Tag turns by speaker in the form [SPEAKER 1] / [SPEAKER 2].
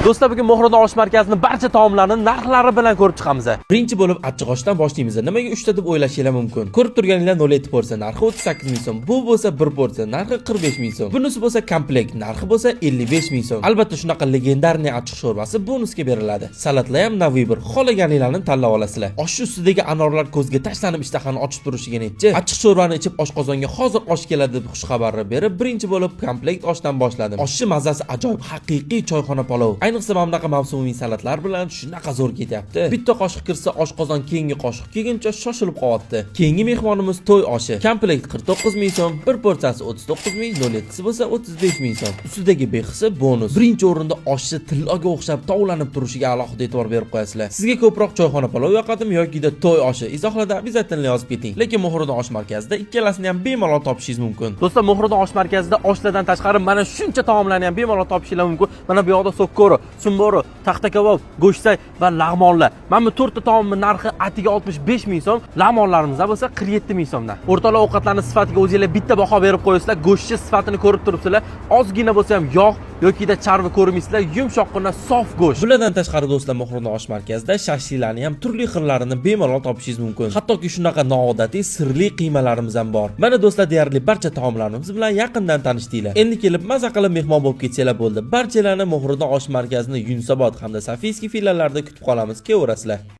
[SPEAKER 1] Do'stlar, bugun Mohrodon osh markazining barcha taomlarining narxlari bilan ko'rib chiqamiz.
[SPEAKER 2] Birinchi bo'lib achchiq oshdan boshlaymiz. Nimaga 3 ta deb o'ylashinglar mumkin. Ko'rib turganinglar 07 porsiya narxi 38 ming so'm. Bu bo'lsa 1 porsiya narxi 45 ming so'm. Bunisi bo'lsa komplekt narxi bo'lsa 55 ming so'm. Albatta shunaqa legendarniy achchiq sho'rbasi bonusga beriladi. Salatlar ham Navibir. Xohlaganinglarni tanlab olasizlar. Osh ustidagi anorlar ko'zga tashlanib ishtahani ochib turishiga netchi. Achchiq sho'rbani ichib oshqozonga hozir osh keladi deb xushxabarni berib, birinchi bo'lib komplekt oshdan boshladim. Oshchi mazasi ajoyib, haqiqiy choyxona palov. Ayniqsa mana bunaqa mavsumiy salatlar bilan shunaqa zo'r ketyapti. Bitta qoshiq kirsa oshqozon keyingi qoshiq kelguncha shoshilib qolyapti. Keyingi mehmonimiz to'y oshi. Komplekt 49 ming so'm, bir porsiyasi 39 ming, 07si bo'lsa 35 ming so'm. Ustidagi behisi bonus. Birinchi o'rinda oshchi tilloga o'xshab tovlanib turishiga alohida e'tibor berib qo'yasizlar. Sizga ko'proq choyxona palov yoqadimi yoki to'y oshi? Izohlarda obязательно yozib keting. Lekin Mohrodon osh markazida ikkalasini ham bemalol topishingiz mumkin.
[SPEAKER 1] Do'stlar, Mohrodon osh markazida oshlardan tashqari mana shuncha taomlarni ham bemalol topishingiz mumkin. Mana bu yoqda sokkoro, sumboro, taxta kabob, go'shtsak va lag'monlar. Mana bu 4 ta taomning narxi atiga 65 ming so'm, lag'monlarimiz bo'lsa 47 ming so'mdan. O'rtoqlar, ovqatlarning sifatiga o'zingizlar bitta baho berib qo'yasizlar. Go'shtchi sifatini ko'rib turibsizlar. Ozgina bo'lsa ham yog' yoki charvi ko'rmaysizlar, yumshoqqina sof go'sht.
[SPEAKER 2] Bulardan tashqari do'stlar, Mohrodon osh markazida shashliklarni ham turli xillarini bemalol topishingiz mumkin. Hattoki shunaqa noodatiy sirli qiymalarimiz ham bor. Mana do'stlar, deyarli barcha taomlarimiz bilan yaqindan tanishdinglar. Endi kelib maza qilib mehmon bo'lib ketsanglar bo'ldi. Barchalarni Mohrodon osh markazini Yunusobod hamda Safiyskiy filiallarida kutib qolamiz. Kelaverasizlar.